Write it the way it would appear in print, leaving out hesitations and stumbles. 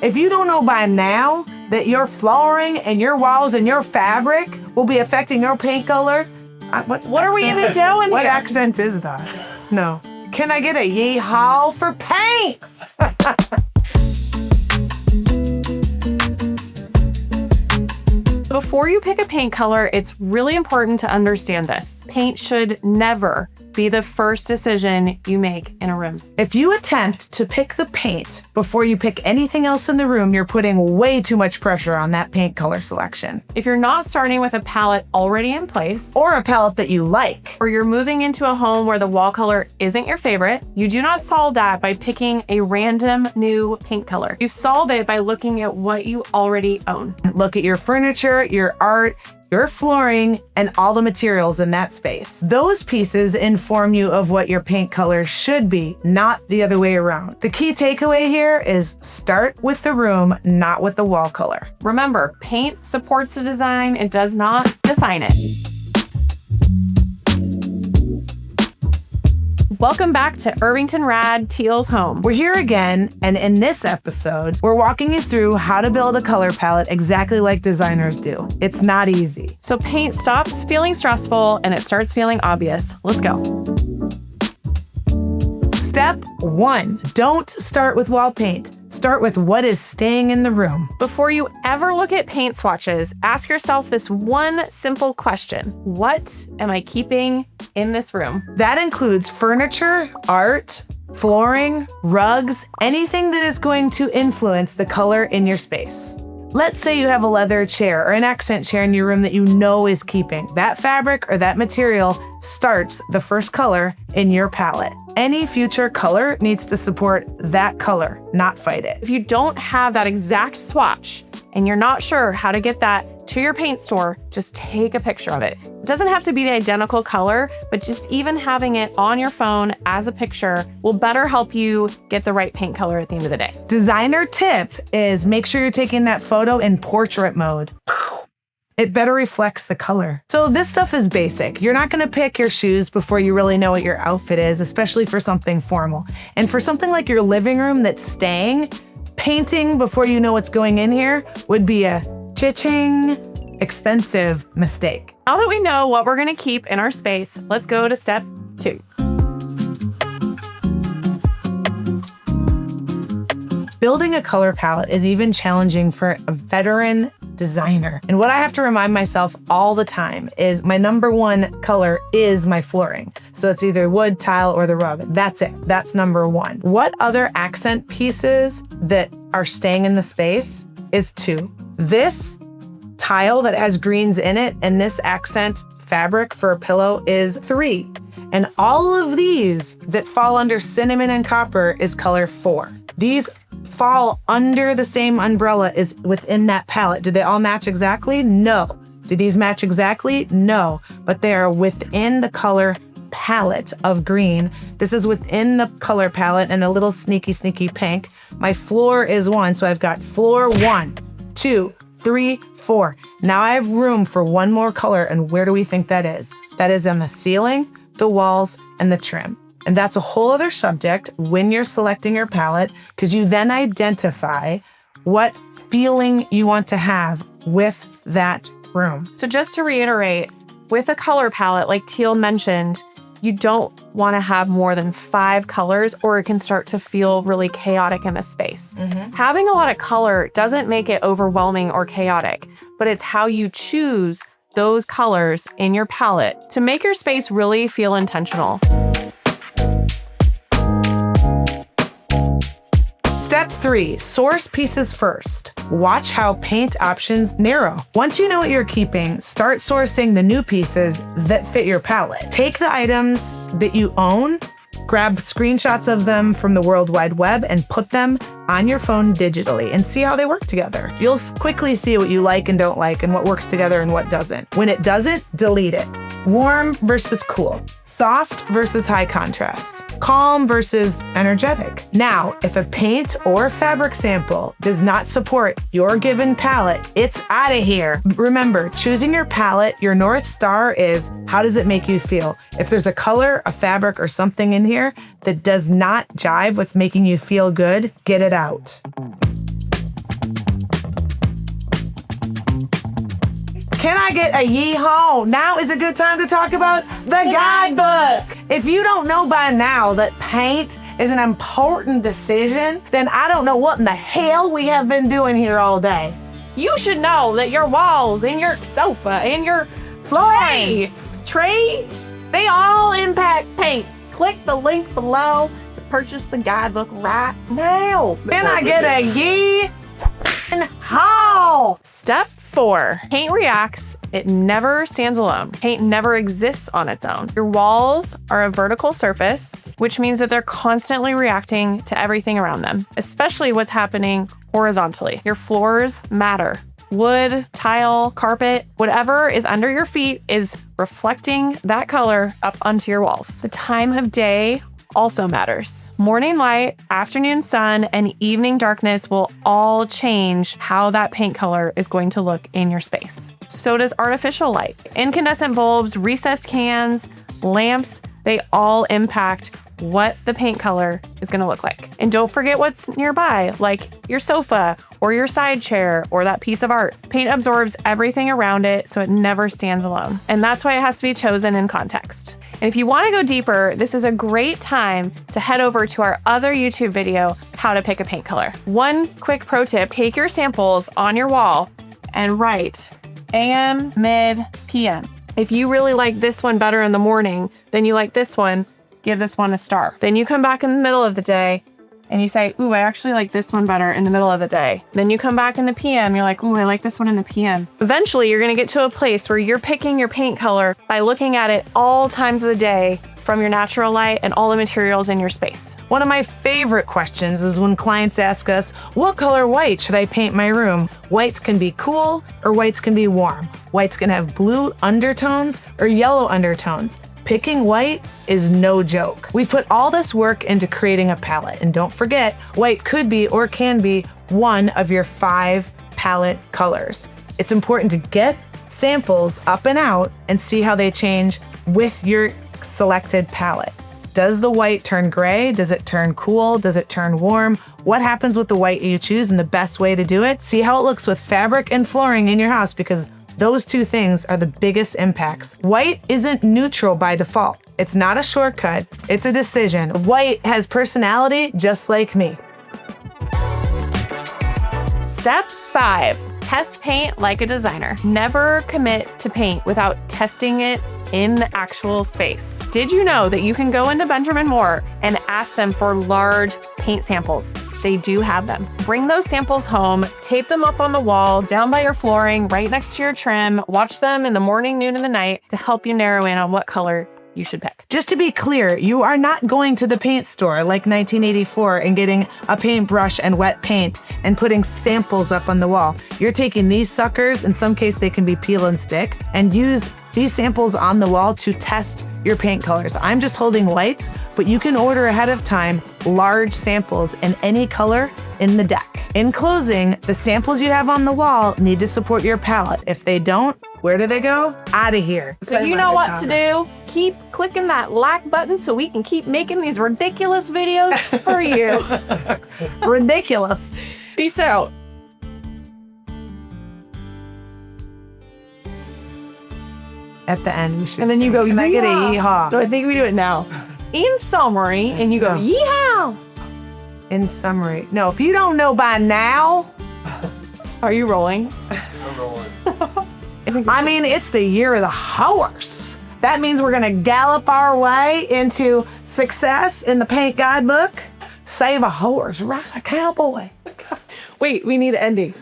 If you don't know by now that your flooring and your walls and your fabric will be affecting your paint color, what are we even doing what here? accent is that? No. Can I get a yee-haw for paint? Before you pick a paint color, it's really important to understand this. Paint should never be the first decision you make in a room. If you attempt to pick the paint before you pick anything else in the room, you're putting way too much pressure on that paint color selection. If you're not starting with a palette already in place, Or a palette that you like. or you're moving into a home where the wall color isn't your favorite, you do not solve that by picking a random new paint color. You solve it by looking at what you already own. Look at your furniture, your art, your flooring, and all the materials in that space. Those pieces inform you of what your paint color should be, not the other way around. The key takeaway here is start with the room, not with the wall color. Remember, paint supports the design, it does not define it. Welcome back to Irvington Rad Teal's home. We're here again, and in this episode, we're walking you through how to build a color palette exactly like designers do. It's not easy. So paint stops feeling stressful and it starts feeling obvious. Let's go. Step 1, don't start with wall paint. Start with what is staying in the room. Before you ever look at paint swatches, ask yourself this one simple question. What am I keeping in this room? That includes furniture, art, flooring, rugs, anything that is going to influence the color in your space. Let's say you have a leather chair or an accent chair in your room that you know is keeping. That fabric or that material starts the first color in your palette. Any future color needs to support that color, not fight it. If you don't have that exact swatch and you're not sure how to get that to your paint store, just take a picture of it. It doesn't have to be the identical color, but just even having it on your phone as a picture will better help you get the right paint color at the end of the day. Designer tip is make sure you're taking that photo in portrait mode. It better reflects the color. So this stuff is basic. You're not gonna pick your shoes before you really know what your outfit is, especially for something formal. And for something like your living room that's staying, painting before you know what's going in here would be a cha-ching expensive mistake. Now that we know what we're gonna keep in our space, let's go to step 2. Building a color palette is even challenging for a veteran designer. And what I have to remind myself all the time is my number one color is my flooring. So it's either wood, tile, or the rug. That's it. That's number one. What other accent pieces that are staying in the space is 2. This tile that has greens in it and this accent fabric for a pillow is 3. And all of these that fall under cinnamon and copper is color 4. These fall under the same umbrella is within that palette. Do they all match exactly? No. Do these match exactly? No. But they are within the color palette of green. This is within the color palette and a little sneaky pink. My floor is 1, so I've got floor 1, 2, 3, 4. Now I have room for one more color, and where do we think that is? That is on the ceiling, the walls, and the trim. And that's a whole other subject when you're selecting your palette, because you then identify what feeling you want to have with that room. So just to reiterate, with a color palette, like Teal mentioned, you don't want to have more than 5 colors or it can start to feel really chaotic in the space. Having a lot of color doesn't make it overwhelming or chaotic, but it's how you choose those colors in your palette to make your space really feel intentional. Step 3, source pieces first. Watch how paint options narrow. Once you know what you're keeping, start sourcing the new pieces that fit your palette. Take the items that you own, grab screenshots of them from the World Wide Web and put them on your phone digitally and see how they work together. You'll quickly see what you like and don't like and what works together and what doesn't. When it doesn't, delete it. Warm versus cool. Soft versus high contrast. Calm versus energetic. Now, if a paint or fabric sample does not support your given palette, it's out of here. Remember, choosing your palette, your North Star is how does it make you feel? If there's a color, a fabric, or something in here that does not jive with making you feel good, get it out. Can I get a yee-haw? Now is a good time to talk about the guidebook. If you don't know by now that paint is an important decision, then I don't know what in the hell we have been doing here all day. You should know that your walls and your sofa and your Flooring. tray, they all impact paint. Click the link below to purchase the guidebook right now. Can I get a yee-haw? Step 4, paint reacts. It never stands alone. Paint never exists on its own. Your walls are a vertical surface, which means that they're constantly reacting to everything around them, especially what's happening horizontally. Your floors matter. Wood, tile, carpet, whatever is under your feet is reflecting that color up onto your walls. The time of day also matters. Morning light, afternoon sun, and evening darkness will all change how that paint color is going to look in your space. So does artificial light. Incandescent bulbs, recessed cans, lamps, they all impact what the paint color is going to look like. And don't forget what's nearby, like your sofa or your side chair or that piece of art. Paint absorbs everything around it, so it never stands alone. And that's why it has to be chosen in context. And if you want to go deeper, this is a great time to head over to our other YouTube video, How to Pick a Paint Color. One quick pro tip, take your samples on your wall and write AM, mid, PM. If you really like this one better in the morning than you like this one, give this one a star. Then you come back in the middle of the day and you say, ooh, I actually like this one better in the middle of the day. Then you come back in the PM, you're like, ooh, I like this one in the PM. Eventually, you're gonna get to a place where you're picking your paint color by looking at it all times of the day from your natural light and all the materials in your space. One of my favorite questions is when clients ask us, what color white should I paint my room? Whites can be cool or whites can be warm. Whites can have blue undertones or yellow undertones. Picking white is no joke. We put all this work into creating a palette, and don't forget, white could be or can be one of your 5 palette colors. It's important to get samples up and out and see how they change with your selected palette. Does the white turn gray? Does it turn cool? Does it turn warm? What happens with the white you choose and the best way to do it? See how it looks with fabric and flooring in your house, because those two things are the biggest impacts. White isn't neutral by default. It's not a shortcut, it's a decision. White has personality just like me. Step 5, test paint like a designer. Never commit to paint without testing it in the actual space. Did you know that you can go into Benjamin Moore and ask them for large paint samples? They do have them. Bring those samples home, tape them up on the wall, down by your flooring, right next to your trim. Watch them in the morning, noon, and the night to help you narrow in on what color you should pick. Just to be clear, you are not going to the paint store like 1984 and getting a paintbrush and wet paint and putting samples up on the wall. You're taking these suckers, in some case they can be peel and stick, and use these samples on the wall to test your paint colors. I'm just holding whites, but you can order ahead of time large samples in any color in the deck. In closing, the samples you have on the wall need to support your palette. If they don't, where do they go? Out of here. So you know what to do. Keep clicking that like button so we can keep making these ridiculous videos for you. Ridiculous. Peace out. At the end, we should. And then you go, Can I get a yeehaw? No, I think we do it now. In summary, and you go, No. yeehaw. In summary. No, if you don't know by now, Are you rolling? I'm rolling. I mean, it's the year of the horse. That means we're gonna gallop our way into success in the paint guidebook. Save a horse, ride a cowboy. Wait, we need an ending.